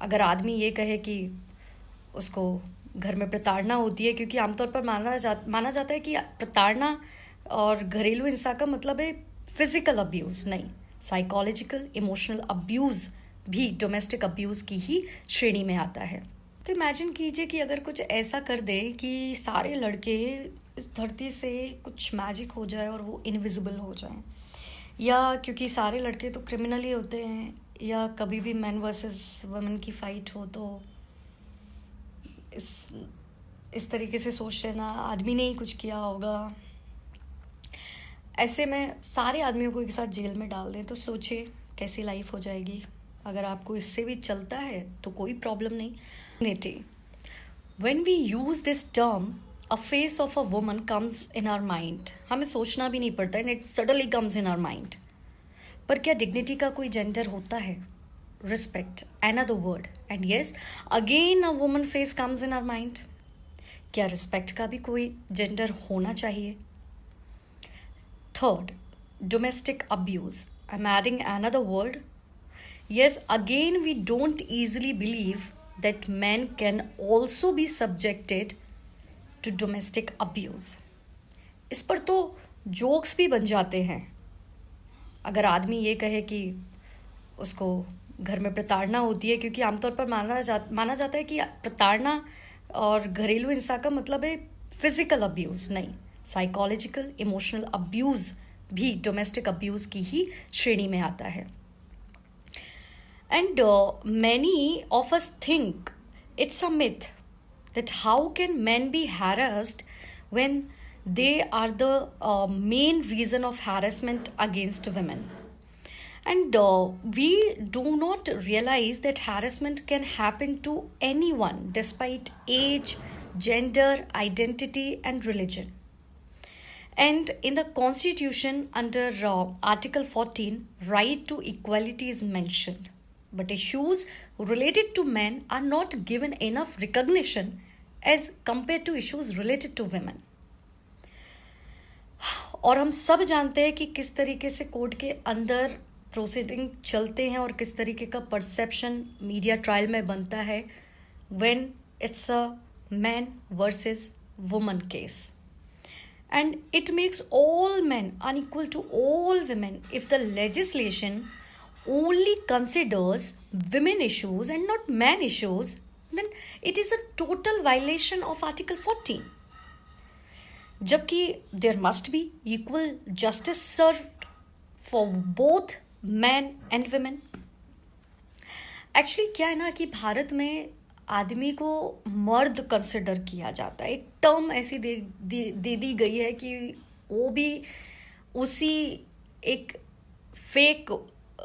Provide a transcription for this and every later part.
अगर आदमी ये कहे कि उसको घर में प्रताड़ना होती है, क्योंकि आमतौर पर माना जाता है कि प्रताड़ना और घरेलू हिंसा का मतलब है फिजिकल अब्यूज़, नहीं, साइकोलॉजिकल इमोशनल अब्यूज़ भी डोमेस्टिक अब्यूज़ की ही श्रेणी में आता है। तो इमेजिन कीजिए कि अगर कुछ ऐसा कर दे कि सारे लड़के इस धरती से कुछ मैजिक हो जाए और वो इनविजिबल हो जाएं, या क्योंकि सारे लड़के तो क्रिमिनल ही होते हैं, या कभी भी मैन वर्सेस वुमेन की फाइट हो तो इस इस तरीके से सोच लेना आदमी ने ही कुछ किया होगा। ऐसे में सारे आदमियों को एक साथ जेल में डाल दें तो सोचिए कैसी लाइफ हो जाएगी। अगर आपको इससे भी चलता है तो कोई प्रॉब्लम नहीं। When we use this term, a face of a woman comes in our mind. हमें सोचना भी नहीं पड़ता and it suddenly comes in our mind. पर क्या डिग्निटी का कोई जेंडर होता है? Respect, another word. And yes, again a woman face comes in our mind. क्या रिस्पेक्ट का भी कोई जेंडर होना चाहिए? Third, domestic abuse. I'm adding another word. Yes, again we don't easily believe that men can also be subjected to domestic abuse. इस पर तो jokes भी बन जाते हैं। अगर आदमी ये कहे कि उसको घर में प्रताड़ना होती है, क्योंकि आमतौर पर माना जाता है कि प्रताड़ना और घरेलू हिंसा का मतलब है फिजिकल अब्यूज़, नहीं, साइकोलॉजिकल इमोशनल अब्यूज़ भी डोमेस्टिक अब्यूज़ की ही श्रेणी में आता है। And many of us think it's a myth that how can men be harassed when they are the main reason of harassment against women. And we do not realize that harassment can happen to anyone despite age, gender, identity, and religion. And in the Constitution, under Article 14, right to equality is mentioned. But issues related to men are not given enough recognition as compared to issues related to women. और हम सब जानते हैं कि किस तरीके से court के अंदर प्रोसीडिंग चलते हैं और किस तरीके का परसेप्शन मीडिया ट्रायल में बनता है when it's a man versus woman case. And it makes all men unequal to all women if the legislation only considers women issues and not man issues, then it is a total violation of Article 14. जबकि there must be equal justice served for both men and women. Actually क्या है ना कि भारत में आदमी को मर्द consider किया जाता है। एक टर्म ऐसी दे दी गई है कि वो भी उसी एक फेक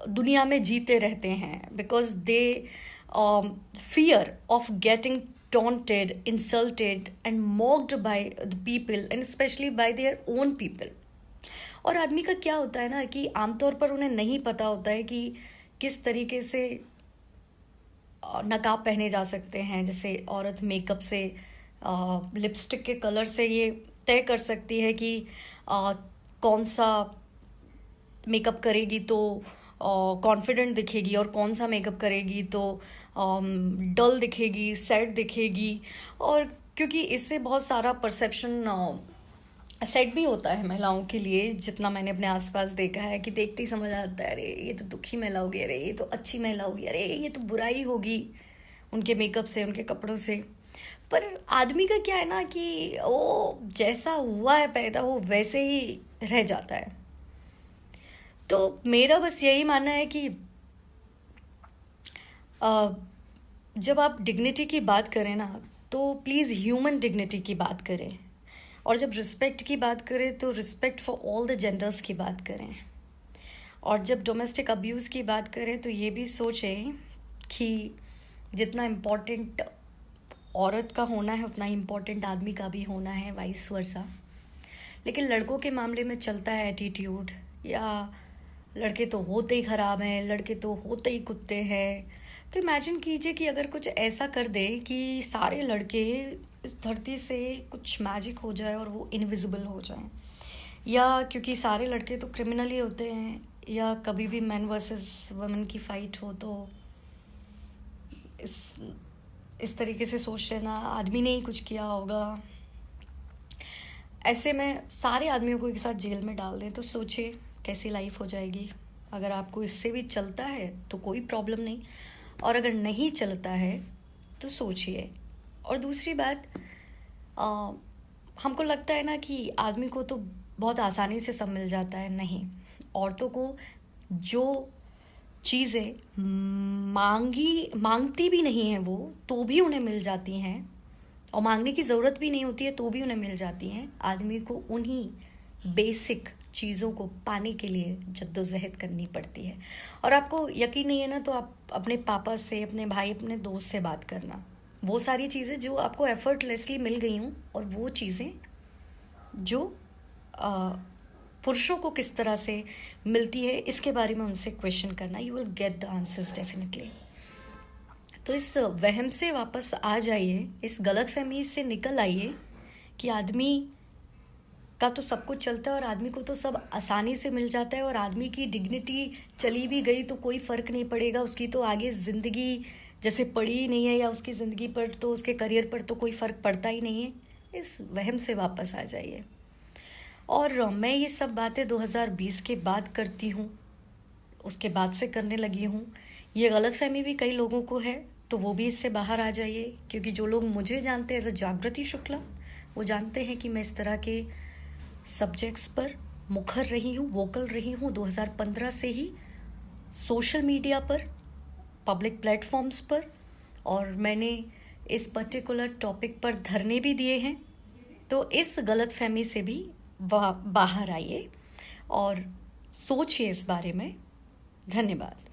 दुनिया में जीते रहते हैं, because they fear of getting taunted, insulted and mocked by the people and especially by their own people. और आदमी का क्या होता है ना कि आमतौर पर उन्हें नहीं पता होता है कि किस तरीके से नकाब पहने जा सकते हैं। जैसे औरत मेकअप से, लिपस्टिक के कलर से ये तय कर सकती है कि कौन सा मेकअप करेगी तो कॉन्फिडेंट दिखेगी और कौन सा मेकअप करेगी तो डल दिखेगी, सैड दिखेगी। और क्योंकि इससे बहुत सारा परसेप्शन सेट भी होता है महिलाओं के लिए, जितना मैंने अपने आसपास देखा है कि देखते ही समझ आता है, अरे ये तो दुखी महिला होगी, अरे ये तो अच्छी महिला होगी, अरे ये तो बुराई होगी उनके मेकअप से, उनके कपड़ों से। पर आदमी का क्या है ना कि वो जैसा हुआ है पैदा वो वैसे ही रह जाता है। तो मेरा बस यही मानना है कि जब आप डिग्निटी की बात करें ना तो प्लीज़ ह्यूमन डिग्निटी की बात करें, और जब रिस्पेक्ट की बात करें तो respect for all the genders की बात करें, और जब डोमेस्टिक अब्यूज़ की बात करें तो ये भी सोचें कि जितना इम्पोर्टेंट औरत का होना है उतना इम्पोर्टेंट आदमी का भी होना है, वाइस वर्सा। लेकिन लड़कों के मामले में चलता है एटीट्यूड, या लड़के तो होते ही ख़राब हैं, लड़के तो होते ही कुत्ते हैं। तो इमेजिन कीजिए कि अगर कुछ ऐसा कर दे कि सारे लड़के इस धरती से कुछ मैजिक हो जाए और वो इनविजिबल हो जाएं, या क्योंकि सारे लड़के तो क्रिमिनल ही होते हैं, या कभी भी मैन वर्सेस वुमेन की फ़ाइट हो तो इस इस तरीके से सोच लेना आदमी ने ही कुछ किया होगा, ऐसे में सारे आदमियों को एक साथ जेल में डाल दें तो सोचिए कैसी लाइफ हो जाएगी। अगर आपको इससे भी चलता है तो कोई प्रॉब्लम नहीं, और अगर नहीं चलता है तो सोचिए। और दूसरी बात, आ, हमको लगता है ना कि आदमी को तो बहुत आसानी से सब मिल जाता है, नहीं। औरतों को जो चीज़ें मांगती भी नहीं है वो, तो भी उन्हें मिल जाती हैं, और मांगने की ज़रूरत भी नहीं होती है तो भी उन्हें मिल जाती हैं। आदमी को उन्हीं बेसिक चीज़ों को पाने के लिए जद्दोजहद करनी पड़ती है। और आपको यकीन नहीं है ना, तो आप अपने पापा से, अपने भाई, अपने दोस्त से बात करना। वो सारी चीज़ें जो आपको एफर्टलेसली मिल गई हूँ, और वो चीज़ें जो पुरुषों को किस तरह से मिलती है, इसके बारे में उनसे क्वेश्चन करना। You will get the answers definitely. तो इस वहम से वापस आ जाइए, इस गलतफहमी से निकल आइए कि आदमी का तो सब कुछ चलता है और आदमी को तो सब आसानी से मिल जाता है, और आदमी की डिग्निटी चली भी गई तो कोई फ़र्क नहीं पड़ेगा, उसकी तो आगे ज़िंदगी जैसे पड़ी ही नहीं है, या उसकी ज़िंदगी पर तो, उसके करियर पर तो कोई फ़र्क पड़ता ही नहीं है। इस वहम से वापस आ जाइए। और मैं ये सब बातें 2020 के बाद करती हूँ, उसके बाद से करने लगी हूँ। ये गलतफहमी भी कई लोगों को है, तो वो भी इससे बाहर आ जाइए, क्योंकि जो लोग मुझे जानते हैं एज अ जागृति शुक्ला, वो जानते हैं कि मैं इस तरह के सब्जेक्ट्स पर मुखर रही हूँ, वोकल रही हूँ 2015 से ही, सोशल मीडिया पर, पब्लिक प्लेटफॉर्म्स पर, और मैंने इस पर्टिकुलर टॉपिक पर धरने भी दिए हैं। तो इस गलतफहमी से भी बाहर आइए और सोचिए इस बारे में। धन्यवाद।